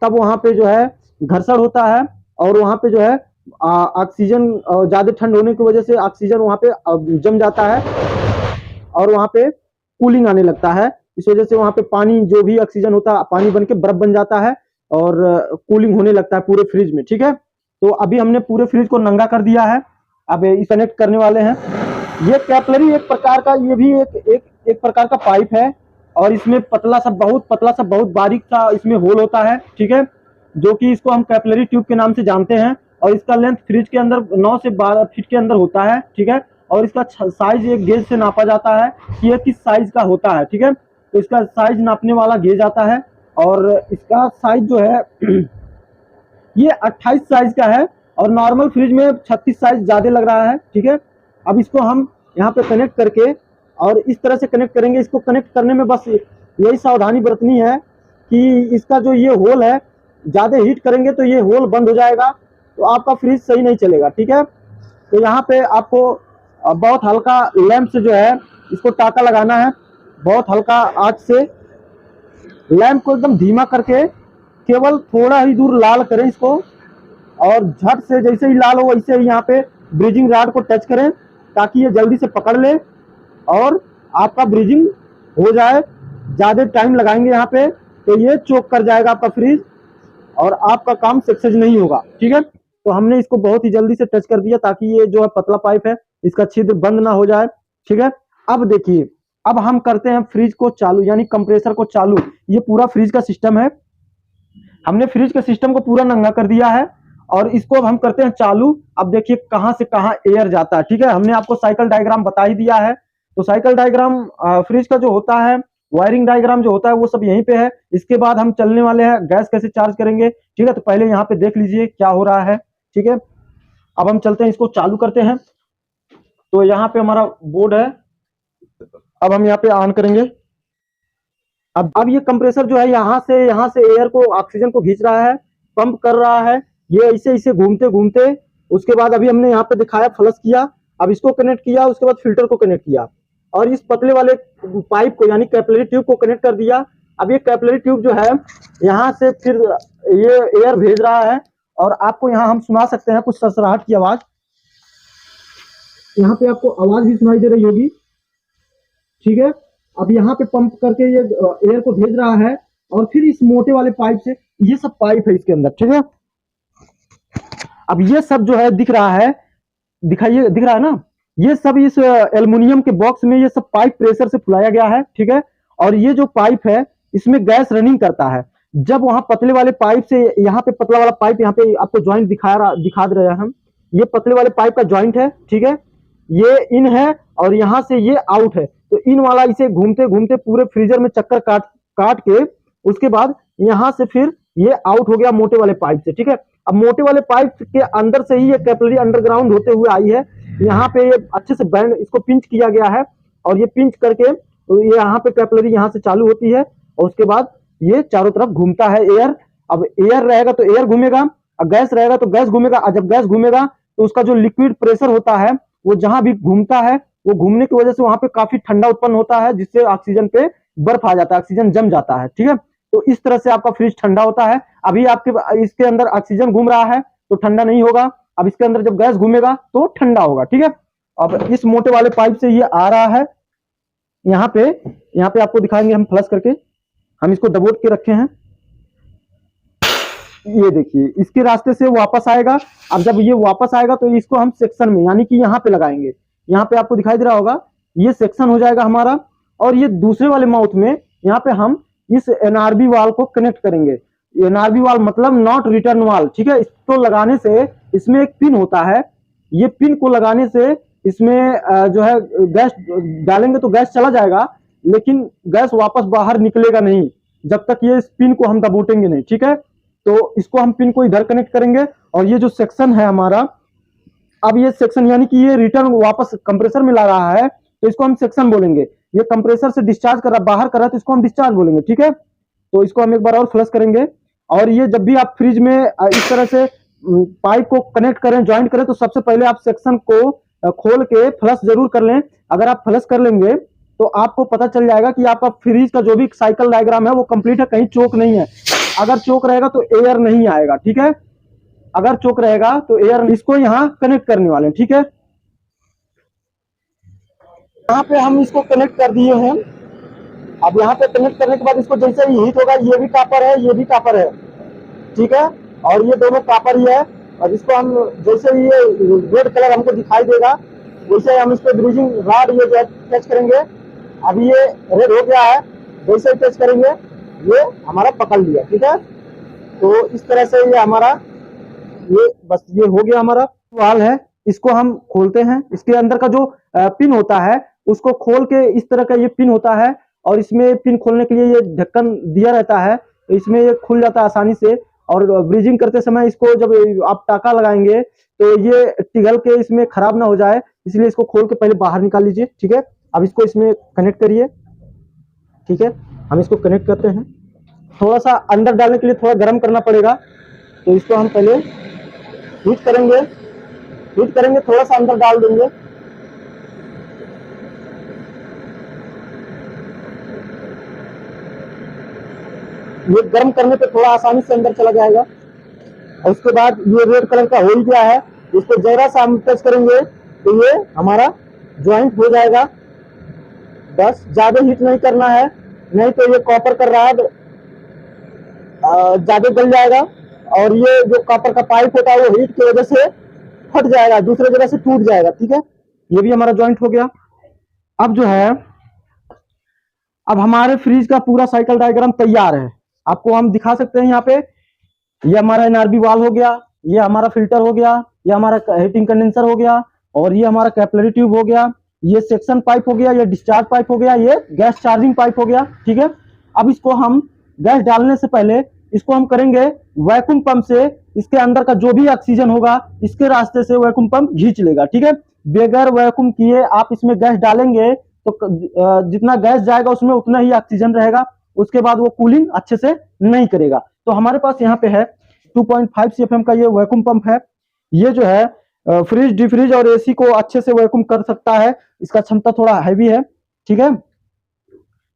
A: तब वहां पे जो है घर्षण होता है, और वहां पे जो है ऑक्सीजन ज्यादा ठंड होने की वजह से ऑक्सीजन वहां पे जम जाता है, और वहां पे कूलिंग आने लगता है। इस वजह से वहां पे पानी जो भी ऑक्सीजन होता है पानी बन के बर्फ बन जाता है, और कूलिंग होने लगता है पूरे फ्रिज में, ठीक है। तो अभी हमने पूरे फ्रिज को नंगा कर दिया है, अब इस कनेक्ट करने वाले हैं। ये कैपिलरी एक प्रकार का, ये भी एक प्रकार का पाइप है, और इसमें बहुत पतला सा बहुत बारीक सा इसमें होल होता है, ठीक है, जो कि इसको हम कैपिलरी ट्यूब के नाम से जानते हैं। और इसका लेंथ फ्रिज के अंदर 9 से 12 फीट के अंदर होता है, ठीक है। और इसका साइज एक गेज से नापा जाता है कि ये किस साइज का होता है, ठीक है। तो इसका साइज नापने वाला गेज आता है, और इसका साइज जो है ये 28 साइज का है, और नॉर्मल फ्रिज में 36 साइज ज्यादा लग रहा है, ठीक है। अब इसको हम यहाँ पे कनेक्ट करके, और इस तरह से कनेक्ट करेंगे। इसको कनेक्ट करने में बस यही सावधानी बरतनी है कि इसका जो ये होल है, ज्यादा हीट करेंगे तो ये होल बंद हो जाएगा, तो आपका फ्रिज सही नहीं चलेगा, ठीक है। तो यहाँ पे आपको बहुत हल्का लैंप से जो है इसको टाका लगाना है, बहुत हल्का आंच से लैंप को एकदम धीमा करके केवल थोड़ा ही दूर लाल करें इसको, और झट से जैसे ही लाल हो वैसे ही यहाँ पे ब्रिजिंग रॉड को टच करें, ताकि ये जल्दी से पकड़ ले और आपका ब्रिजिंग हो जाए। ज्यादा टाइम लगाएंगे यहाँ पे तो ये चोक कर जाएगा आपका फ्रिज, और आपका काम सक्सेस नहीं होगा, ठीक है। तो हमने इसको बहुत ही जल्दी से टच कर दिया, ताकि ये जो है पतला पाइप है इसका छिद्र बंद ना हो जाए, ठीक है। अब देखिए, अब हम करते हैं फ्रिज को चालू, यानी कंप्रेसर को चालू। ये पूरा फ्रिज का सिस्टम है, हमने फ्रिज के सिस्टम को पूरा नंगा कर दिया है, और इसको अब हम करते हैं चालू। अब देखिए कहां से कहां एयर जाता है, ठीक है। हमने आपको साइकिल डायग्राम बता ही दिया है, तो साइकिल डायग्राम फ्रिज का जो होता है, वायरिंग डायग्राम जो होता है वो सब यहीं पे है। इसके बाद हम चलने वाले हैं गैस कैसे चार्ज करेंगे, ठीक है। तो पहले यहाँ पे देख लीजिए क्या हो रहा है, ठीक है। अब हम चलते हैं, इसको चालू करते हैं। तो यहाँ पे हमारा बोर्ड है, अब हम यहाँ पे ऑन करेंगे। अब ये कंप्रेसर जो है यहाँ से एयर को, ऑक्सीजन को खींच रहा है, पंप कर रहा है, ये ऐसे ऐसे घूमते घूमते। उसके बाद अभी हमने यहाँ पे दिखाया फ्लश किया, अब इसको कनेक्ट किया, उसके बाद फिल्टर को कनेक्ट किया, और इस पतले वाले पाइप को यानी कैपिलरी ट्यूब को कनेक्ट कर दिया। अब ये कैपिलरी ट्यूब जो है यहाँ से फिर ये एयर भेज रहा है, और आपको यहाँ हम सुना सकते हैं कुछ सरसराहट की आवाज, यहाँ पे आपको आवाज भी सुनाई दे रही होगी, ठीक है। अब यहाँ पे पंप करके ये एयर को भेज रहा है, और फिर इस मोटे वाले पाइप से, ये सब पाइप है इसके अंदर, ठीक है। अब ये सब जो है दिख रहा है, दिखाइए, दिख रहा है ना, ये सब इस एल्युमिनियम के बॉक्स में ये सब पाइप प्रेशर से फुलाया गया है, ठीक है। और ये जो पाइप है इसमें गैस रनिंग करता है। जब वहां पतले वाले पाइप से यहाँ पे पतला वाला पाइप, यहाँ पे आपको ज्वाइंट दिखा दे रहे हैं हम, ये पतले वाले पाइप का ज्वाइंट है, ठीक है। ये इन है और यहाँ से ये आउट है, तो इन वाला इसे घूमते घूमते पूरे फ्रीजर में चक्कर काट के उसके बाद यहाँ से फिर ये आउट हो गया मोटे वाले पाइप से, ठीक है। अब मोटे वाले पाइप के अंदर से ही ये कैपिलरी अंडरग्राउंड होते हुए आई है, यहाँ पे ये अच्छे से बैंड, इसको पिंच किया गया है, और ये पिंच करके तो ये यहाँ पे कैपिलरी यहाँ से चालू होती है, और उसके बाद ये चारों तरफ घूमता है एयर। अब एयर रहेगा तो एयर घूमेगा, और गैस रहेगा तो गैस घूमेगा, और जब गैस घूमेगा तो उसका जो लिक्विड प्रेशर होता है वो जहां भी घूमता है, वो घूमने की वजह से वहां पे काफी ठंडा उत्पन्न होता है, जिससे ऑक्सीजन पे बर्फ आ जाता है, ऑक्सीजन जम जाता है, ठीक है। तो इस तरह से आपका फ्रिज ठंडा होता है। अभी आपके इसके अंदर ऑक्सीजन घूम रहा है तो ठंडा नहीं होगा, अब इसके अंदर जब गैस घूमेगा तो ठंडा होगा, ठीक है। अब इस मोटे वाले पाइप से ये आ रहा है, यहाँ पे आपको दिखाएंगे हम फ्लश करके, हम इसको दबोच के रखे हैं, ये देखिए इसके रास्ते से वापस आएगा। अब जब ये वापस आएगा तो इसको हम सेक्शन में यानी कि यहाँ पे लगाएंगे, यहाँ पे आपको दिखाई दे रहा होगा, ये सेक्शन हो जाएगा हमारा। और ये दूसरे वाले माउथ में यहाँ पे हम इस एनआरबी वाल को कनेक्ट करेंगे। एनआरबी वाल मतलब नॉट रिटर्न वाल, ठीक है। इसको लगाने से इसमें एक पिन होता है, ये पिन को लगाने से इसमें जो है गैस डालेंगे तो गैस चला जाएगा, लेकिन गैस वापस बाहर निकलेगा नहीं जब तक ये इस पिन को हम दबोटेंगे नहीं, ठीक है। तो इसको हम पिन को इधर कनेक्ट करेंगे और ये जो सेक्शन है हमारा, अब ये सेक्शन यानी कि ये रिटर्न वापस कंप्रेसर में ला रहा है, तो इसको हम सेक्शन बोलेंगे। ये कंप्रेसर से डिस्चार्ज कर रहा, बाहर कर रहा है, तो इसको हम डिस्चार्ज बोलेंगे, ठीक है। तो इसको हम एक बार और फ्लश करेंगे। और ये जब भी आप फ्रिज में इस तरह से पाइप को कनेक्ट करें, ज्वाइंट करें, तो सबसे पहले आप सेक्शन को खोल के फ्लश जरूर कर लें। अगर आप फ्लश कर लेंगे तो आपको पता चल जाएगा कि आपका फ्रिज का जो भी साइकिल डायग्राम है वो कंप्लीट है, कहीं चोक नहीं है। अगर चोक रहेगा तो एयर नहीं आएगा, ठीक है। अगर चोक रहेगा तो एयर, इसको यहाँ कनेक्ट करने वाले हैं, ठीक है। यहाँ पे हम इसको कनेक्ट कर दिए हैं। अब यहाँ पे कनेक्ट करने के बाद इसको जैसे ही हीट होगा, ये भी कॉपर है, ये भी कॉपर है, ठीक है। और ये दोनों कॉपर ही है। और इसको हम जैसे ही ये रेड कलर हमको दिखाई देगा, वैसे हम इस पे ब्रीजिंग रॉड ये जो टच करेंगे। अभी ये रेड हो गया है, जैसे ही टच करेंगे ये हमारा पकड़ लिया, ठीक है। तो इस तरह से ये हमारा, ये बस ये हो गया हमारा वाल है। इसको हम खोलते हैं। इसके अंदर का जो पिन होता है उसको खोल के, इस तरह का ये पिन होता है और इसमें पिन खोलने के लिए ये ढक्कन दिया रहता है, तो इसमें ये खुल जाता है आसानी से। और ब्रीजिंग करते समय इसको जब आप टाका लगाएंगे तो ये पिघल के इसमें खराब ना हो जाए, इसलिए इसको खोल के पहले बाहर निकाल लीजिए, ठीक है। अब इसको इसमें कनेक्ट करिए, ठीक है। हम इसको कनेक्ट करते हैं। थोड़ा सा अंदर डालने के लिए थोड़ा गर्म करना पड़ेगा, तो इसको हम पहले हीट करेंगे। हीट करेंगे, थोड़ा सा अंदर डाल देंगे। ये गर्म करने पे थोड़ा आसानी से अंदर चला जाएगा। और उसके बाद ये रेड कलर का हो गया है, इसको जरा सा हम टच करेंगे तो ये हमारा ज्वाइंट हो जाएगा। बस ज्यादा हीट नहीं करना है, नहीं तो ये कॉपर का रॉड ज्यादा गल जाएगा और ये जो कॉपर का पाइप होता है वो हीट की वजह से फट जाएगा, दूसरे जगह से टूट जाएगा, ठीक है। ये भी हमारा ज्वाइंट हो गया। अब जो है, अब हमारे फ्रिज का पूरा साइकिल डायग्राम तैयार है। आपको हम दिखा सकते हैं यहाँ पे। ये हमारा एनआरबी वाल हो गया, ये हमारा फिल्टर हो गया, ये हमारा हीटिंग कंडेंसर हो गया, और ये हमारा कैपिलरी ट्यूब हो गया, ये सेक्शन पाइप हो गया, ये डिस्चार्ज पाइप हो गया, ये गैस चार्जिंग पाइप हो गया, ठीक है। अब इसको हम गैस डालने से पहले इसको हम करेंगे वैक्यूम पंप से। इसके अंदर का जो भी ऑक्सीजन होगा इसके रास्ते से वैक्यूम पंप खींच लेगा, ठीक है। बगैर वैक्यूम किए आप इसमें गैस डालेंगे तो जितना गैस जाएगा उसमें उतना ही ऑक्सीजन रहेगा, उसके बाद वो कूलिंग अच्छे से नहीं करेगा। तो हमारे पास यहाँ पे है 2.5 CFM का ये वैक्यूम पंप है। ये जो है फ्रिज, डिफ्रिज और एसी को अच्छे से वैक्यूम कर सकता है। इसका क्षमता थोड़ा हैवी है, ठीक है।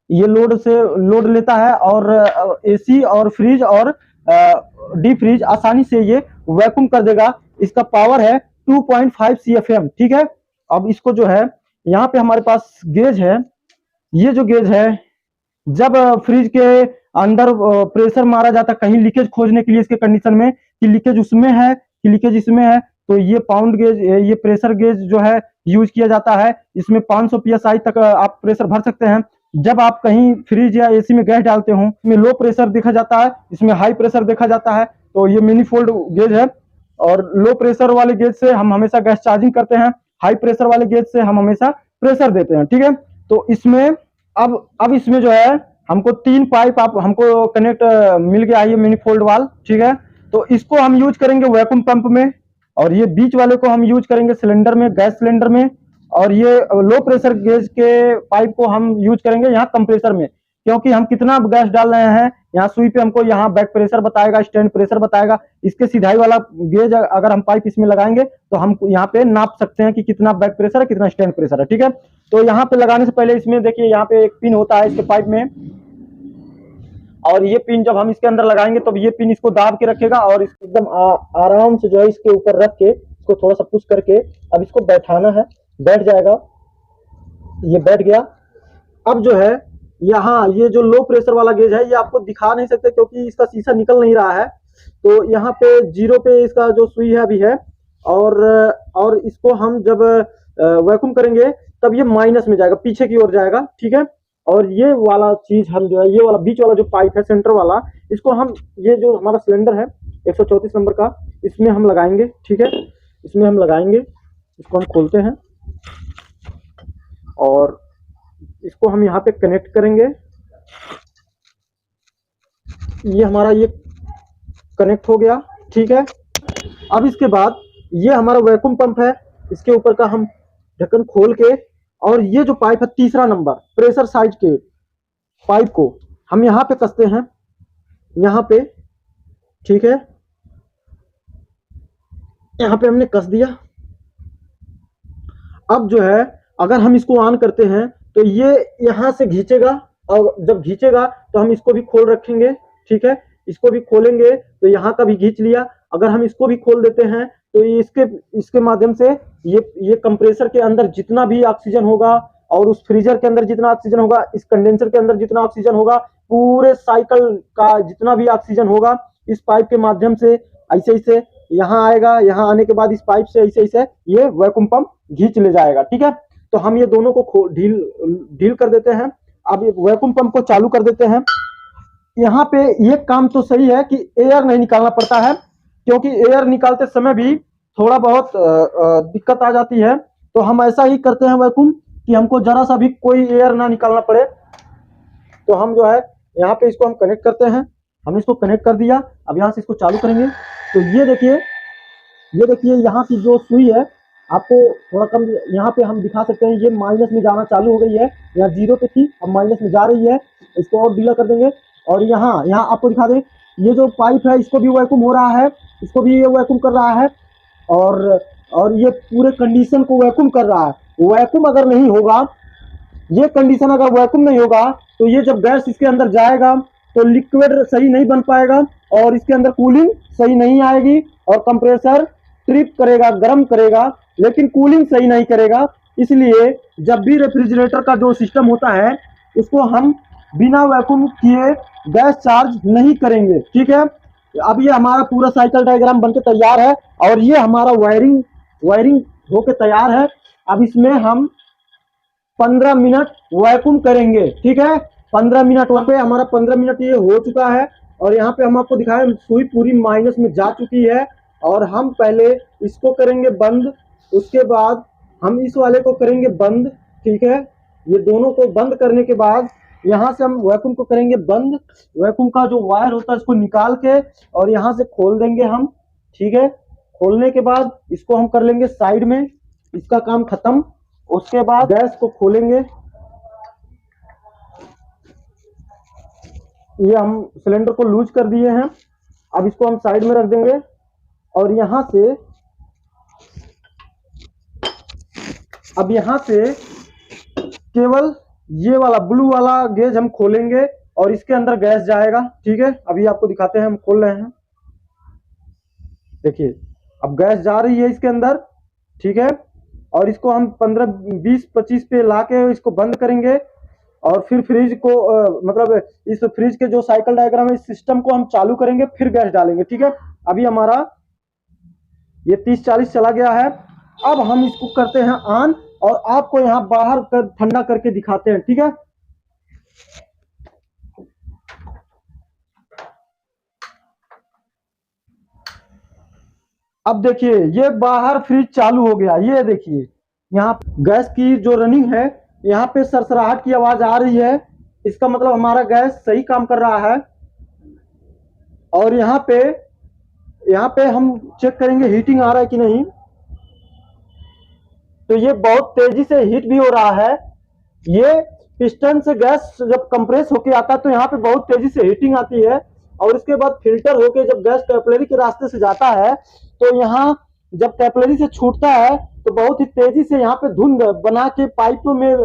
A: ये लोड लेता है और एसी और फ्रिज और डीप फ्रिज आसानी से ये वैक्यूम कर देगा। इसका पावर है 2.5 CFM, ठीक है। अब इसको जो है, यहाँ पे हमारे पास गेज है। ये जो गेज है, जब फ्रिज के अंदर प्रेशर मारा जाता है कहीं लीकेज खोजने के लिए, इसके कंडीशन में कि लीकेज उसमें है कि लीकेज इसमें है, तो ये पाउंड गेज, ये प्रेशर गेज जो है यूज किया जाता है। इसमें 500 PSI तक आप प्रेशर भर सकते हैं। जब आप कहीं फ्रिज या एसी में गैस डालते हो, इसमें लो प्रेशर देखा जाता है, इसमें हाई प्रेशर देखा जाता है। तो ये मिनीफोल्ड गेज है। और लो प्रेशर वाले गेज से हम हमेशा गैस चार्जिंग करते हैं, हाई प्रेशर वाले गेज से हम हमेशा प्रेशर देते हैं, ठीक है। तो इसमें अब इसमें जो है हमको 3 पाइप आप हमको कनेक्ट मिल गया है, ये मिनीफोल्ड वाल, ठीक है। तो इसको हम यूज करेंगे वैक्यूम पंप में, और ये बीच वाले को हम यूज करेंगे सिलेंडर में, गैस सिलेंडर में। और ये लो प्रेशर गेज के पाइप को हम यूज करेंगे यहाँ कंप्रेसर में, क्योंकि हम कितना गैस डाल रहे हैं, यहाँ सुई पे हमको यहाँ बैक प्रेशर बताएगा, स्टैंड प्रेशर बताएगा। इसके सिधाई वाला गेज अगर हम पाइप इसमें लगाएंगे तो हम यहाँ पे नाप सकते हैं कि कितना बैक प्रेशर है, कितना स्टैंड प्रेशर है, ठीक है। तो यहाँ पे लगाने से पहले इसमें देखिए, यहाँ पे एक पिन होता है इसके पाइप में, और ये पिन जब हम इसके अंदर लगाएंगे तो ये पिन इसको दाब के रखेगा, और एकदम आराम से जो है इसके ऊपर रख के इसको थोड़ा सा पुश करके अब इसको बैठाना है, बैठ जाएगा। ये बैठ गया। अब जो है यहाँ ये जो लो प्रेशर वाला गेज है, ये आपको दिखा नहीं सकते क्योंकि इसका शीशा निकल नहीं रहा है। तो यहाँ पे 0 पे इसका जो सुई है अभी है, और इसको हम जब वैक्यूम करेंगे तब ये माइनस में जाएगा, पीछे की ओर जाएगा, ठीक है। और ये वाला चीज हम जो है, ये वाला बीच वाला जो पाइप है सेंटर वाला, इसको हम, ये जो हमारा सिलेंडर है 134 नंबर का, इसमें हम लगाएंगे, ठीक है। इसमें हम लगाएंगे, इसको हम खोलते हैं और इसको हम यहाँ पे कनेक्ट करेंगे। ये हमारा ये कनेक्ट हो गया, ठीक है। अब इसके बाद ये हमारा वैक्यूम पंप है, इसके ऊपर का हम ढक्कन खोल के, और ये जो पाइप है तीसरा नंबर प्रेशर साइड के पाइप को हम यहाँ पे कसते हैं, यहाँ पे, ठीक है। यहाँ पे हमने कस दिया। अब जो है अगर हम इसको ऑन करते हैं तो ये यहाँ से खींचेगा, और जब खींचेगा तो हम इसको भी खोल रखेंगे, ठीक है। इसको भी खोलेंगे तो यहाँ का भी खींच लिया। अगर हम इसको भी खोल देते हैं तो इसके माध्यम से ये कंप्रेसर के अंदर जितना भी ऑक्सीजन होगा, और उस फ्रीजर के अंदर जितना ऑक्सीजन होगा, इस कंडेंसर के अंदर जितना ऑक्सीजन होगा, पूरे साइकिल का जितना भी ऑक्सीजन होगा, इस पाइप के माध्यम से ऐसे ऐसे यहाँ आएगा। यहाँ आने के बाद इस पाइप से ऐसे ऐसे ये वैक्यूम पंप खींच ले जाएगा, ठीक है। तो हम ये दोनों को ढील कर देते हैं। अब ये वैक्यूम पंप को चालू कर देते हैं। यहाँ पे ये काम तो सही है कि एयर नहीं निकालना पड़ता है, क्योंकि एयर निकालते समय भी थोड़ा बहुत दिक्कत आ जाती है। तो हम ऐसा ही करते हैं वैक्यूम कि हमको जरा सा भी कोई एयर ना निकालना पड़े। तो हम जो है यहाँ पे इसको हम कनेक्ट करते हैं। हमने इसको कनेक्ट कर दिया। अब यहाँ से इसको चालू करेंगे तो ये देखिए यहाँ की जो सुई है, आपको थोड़ा कम यहाँ पे हम दिखा सकते हैं, ये माइनस में जाना चालू हो गई है। यहाँ 0 पे थी, अब माइनस में जा रही है। इसको और ढीला कर देंगे। और यहाँ आपको दिखा दें, ये जो पाइप है इसको भी वैक्यूम हो रहा है, इसको भी ये वैक्यूम कर रहा है, और ये पूरे कंडीशन को वैक्यूम कर रहा है। वैक्यूम अगर नहीं होगा, ये कंडीशन अगर वैक्यूम नहीं होगा, तो ये जब गैस इसके अंदर जाएगा तो लिक्विड सही नहीं बन पाएगा, और इसके अंदर कूलिंग सही नहीं आएगी, और कंप्रेसर ट्रिप करेगा, गर्म करेगा, लेकिन कूलिंग सही नहीं करेगा। इसलिए जब भी रेफ्रिजरेटर का जो सिस्टम होता है, उसको हम बिना वैक्यूम किए गैस चार्ज नहीं करेंगे, ठीक है। अब ये हमारा पूरा साइकिल डायग्राम बनके तैयार है, और ये हमारा वायरिंग होके तैयार है। अब इसमें हम 15 मिनट वैक्यूम करेंगे, ठीक है। 15 मिनट वहाँ पे हमारा 15 मिनट ये हो चुका है, और यहाँ पे हम आपको दिखाएं सुई पूरी माइनस में जा चुकी है। और हम पहले इसको करेंगे बंद, उसके बाद हम इस वाले को करेंगे बंद, ठीक है। ये दोनों को बंद करने के बाद यहाँ से हम वैक्यूम को करेंगे बंद। वैक्यूम का जो वायर होता है इसको निकाल के और यहाँ से खोल देंगे हम, ठीक है। खोलने के बाद इसको हम कर लेंगे साइड में, इसका काम खत्म। उसके बाद गैस को खोलेंगे। ये हम सिलेंडर को लूज कर दिए हैं। अब इसको हम साइड में रख देंगे, और यहाँ से केवल ये वाला ब्लू वाला गेज हम खोलेंगे, और इसके अंदर गैस जाएगा, ठीक है। अभी आपको दिखाते हैं, हम खोल रहे हैं। देखिए अब गैस जा रही है इसके अंदर, ठीक है। और इसको हम 15, 20, 25 पे लाके इसको बंद करेंगे, और फिर फ्रिज को मतलब इस फ्रिज के जो साइकिल डायग्राम है, इस सिस्टम को हम चालू करेंगे, फिर गैस डालेंगे, ठीक है। अभी हमारा ये 30-40 चला गया है। अब हम इसको करते हैं ऑन, और आपको यहाँ बाहर ठंडा करके दिखाते हैं, ठीक है। अब देखिए ये बाहर फ्रिज चालू हो गया। ये देखिए यहाँ गैस की जो रनिंग है, यहाँ पे सरसराहट की आवाज आ रही है। इसका मतलब हमारा गैस सही काम कर रहा है। और यहाँ पे हम चेक करेंगे हीटिंग आ रहा है कि नहीं। तो ये बहुत तेजी से हीट भी हो रहा है। ये पिस्टन से गैस जब कंप्रेस होके आता है तो यहाँ पे बहुत तेजी से हीटिंग आती है, और इसके बाद फिल्टर होके जब गैस कैपिलरी के रास्ते से जाता है, तो यहाँ जब कैपिलरी से छूटता है तो बहुत ही तेजी से यहाँ पे धुंध बना के पाइपों में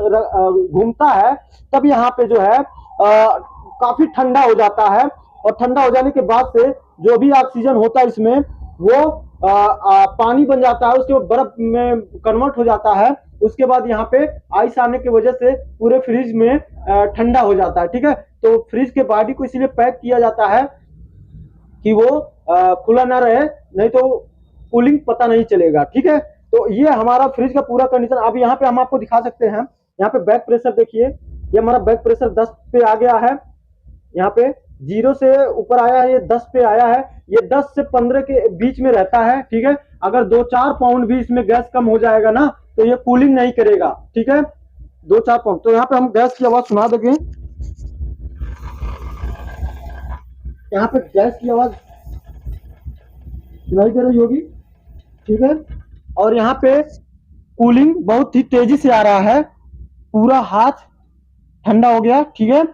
A: घूमता है। तब यहाँ पे जो है काफी ठंडा हो जाता है, और ठंडा हो जाने के बाद से जो भी ऑक्सीजन होता है इसमें, वो पानी बन जाता है, उसके बाद बर्फ में कन्वर्ट हो जाता है। उसके बाद यहाँ पे आइस आने की वजह से पूरे फ्रिज में ठंडा हो जाता है, ठीक है। तो फ्रिज के बॉडी को इसीलिए पैक किया जाता है कि वो खुला ना रहे, नहीं तो कूलिंग पता नहीं चलेगा, ठीक है। तो ये हमारा फ्रिज का पूरा कंडीशन। अब यहाँ पे हम आपको दिखा सकते हैं, यहाँ पे बैक प्रेशर देखिए, ये हमारा बैक प्रेशर 10 पे आ गया है। यहाँ पे 0 से ऊपर आया है, ये 10 पे आया है। ये 10 से 15 के बीच में रहता है, ठीक है। अगर 2-4 पाउंड भी इसमें गैस कम हो जाएगा ना, तो ये कूलिंग नहीं करेगा, ठीक है। 2-4 पाउंड। तो यहाँ पे हम गैस की आवाज सुना देंगे, यहाँ पे गैस की आवाज सुनाई दे रही होगी, ठीक है। और यहाँ पे कूलिंग बहुत ही तेजी से आ रहा है, पूरा हाथ ठंडा हो गया, ठीक है।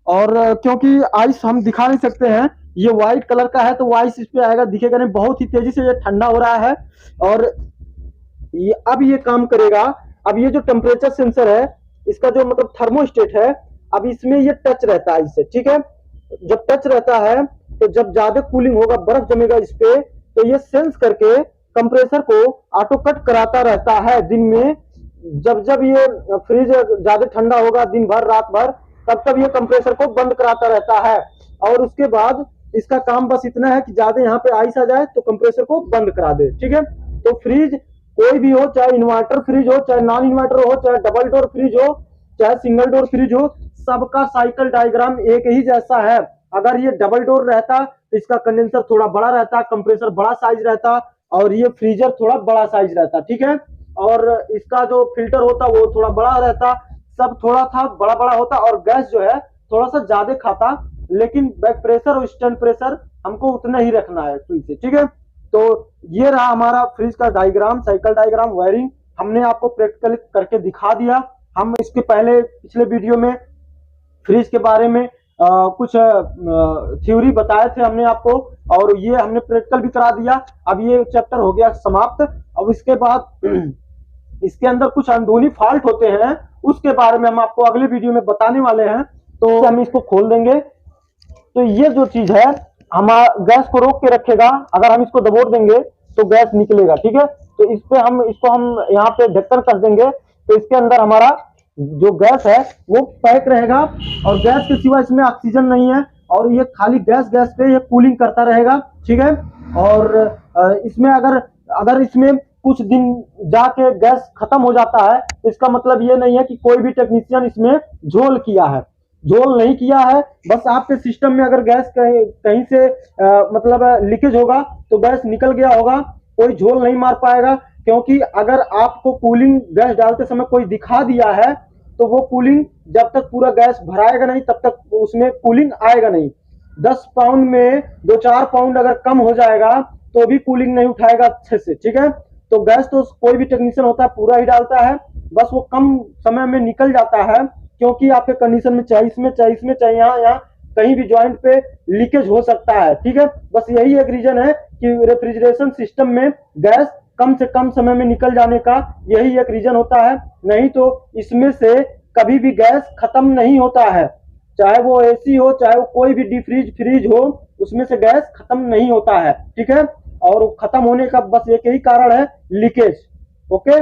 A: और क्योंकि आइस हम दिखा नहीं सकते हैं, ये व्हाइट कलर का है तो आइस इस पे आएगा, दिखेगा नहीं, बहुत ही तेजी से ये ठंडा हो रहा है। और अब ये काम करेगा। अब ये जो टेम्परेचर सेंसर है, इसका जो मतलब थर्मोस्टेट है, अब इसमें ये टच रहता है इससे, ठीक है। जब टच रहता है तो जब ज्यादा कूलिंग होगा, बर्फ जमेगा इस पे, तो ये सेंस करके कंप्रेसर को ऑटो कट कराता रहता है दिन में। जब जब ये फ्रिज ज्यादा ठंडा होगा दिन भर रात भर, तब तब ये कंप्रेसर को बंद कराता रहता है। और उसके बाद इसका काम बस इतना है कि ज्यादा यहाँ पे आइस आ जाए तो कंप्रेसर को बंद करा दे, ठीक है। तो फ्रिज कोई भी हो, चाहे इन्वर्टर फ्रिज हो, चाहे नॉन इन्वर्टर हो, चाहे डबल डोर फ्रिज हो, चाहे सिंगल डोर फ्रिज हो, सबका साइकिल डायग्राम एक ही जैसा है। अगर ये डबल डोर रहता तो इसका कंडेंसर थोड़ा बड़ा रहता, कंप्रेसर बड़ा साइज रहता, और ये फ्रीजर थोड़ा बड़ा साइज रहता, ठीक है। और इसका जो फिल्टर होता वो थोड़ा बड़ा रहता, सब थोड़ा था बड़ा बड़ा होता, और गैस जो है थोड़ा सा ज्यादा खाता, लेकिन बैक प्रेशर और स्टैंड प्रेशर हमको उतना ही रखना है सुई से, ठीक है। तो ये रहा हमारा फ्रिज का डायग्राम, साइकिल डायग्राम, वायरिंग हमने आपको प्रैक्टिकल करके दिखा दिया। हम इसके पहले पिछले वीडियो में फ्रिज के बारे में कुछ थ्योरी बताए थे हमने आपको, और ये हमने प्रैक्टिकल भी करा दिया। अब ये चैप्टर हो गया समाप्त। अब इसके बाद इसके अंदर कुछ अंदरूनी फॉल्ट होते हैं, उसके बारे में हम आपको अगले वीडियो में बताने वाले हैं। तो हम इसको खोल देंगे। तो ये जो चीज है हमारा गैस को रोक के रखेगा, अगर हम इसको दबोच देंगे तो गैस निकलेगा, ठीक है। तो इस पे हम इसको हम यहाँ पे ढक्कन कर देंगे, तो इसके अंदर हमारा जो गैस है वो पैक रहेगा, और गैस के सिवा इसमें ऑक्सीजन नहीं है, और ये खाली गैस गैस पे ये कूलिंग करता रहेगा, ठीक है। और इसमें अगर अगर इसमें कुछ दिन जाके गैस खत्म हो जाता है तो इसका मतलब ये नहीं है कि कोई भी टेक्नीशियन इसमें झोल किया है, झोल नहीं किया है। बस आपके सिस्टम में अगर गैस कहीं से मतलब लीकेज होगा तो गैस निकल गया होगा, कोई झोल नहीं मार पाएगा। क्योंकि अगर आपको कूलिंग गैस डालते समय कोई दिखा दिया है तो वो कूलिंग जब तक पूरा गैस भराएगा नहीं तब तक उसमें कूलिंग आएगा नहीं। 10 पाउंड में 2-4 पाउंड अगर कम हो जाएगा तो भी कूलिंग नहीं उठाएगा अच्छे से, ठीक है। तो गैस तो कोई भी टेक्नीशियन होता है पूरा ही डालता है, बस वो कम समय में निकल जाता है, क्योंकि आपके कंडीशन में चाहे इसमें चाहे इसमें चाहे यहाँ कहीं भी ज्वाइंट पे लीकेज हो सकता है, ठीक है। बस यही एक रीजन है कि रेफ्रिजरेशन सिस्टम में गैस कम से कम समय में निकल जाने का यही एक रीजन होता है। नहीं तो इसमें से कभी भी गैस खत्म नहीं होता है, चाहे वो एसी हो, चाहे वो कोई भी डीफ्रीज फ्रिज हो, उसमें से गैस खत्म नहीं होता है, ठीक है। और खत्म होने का बस एक ही कारण है, लीकेज। ओके।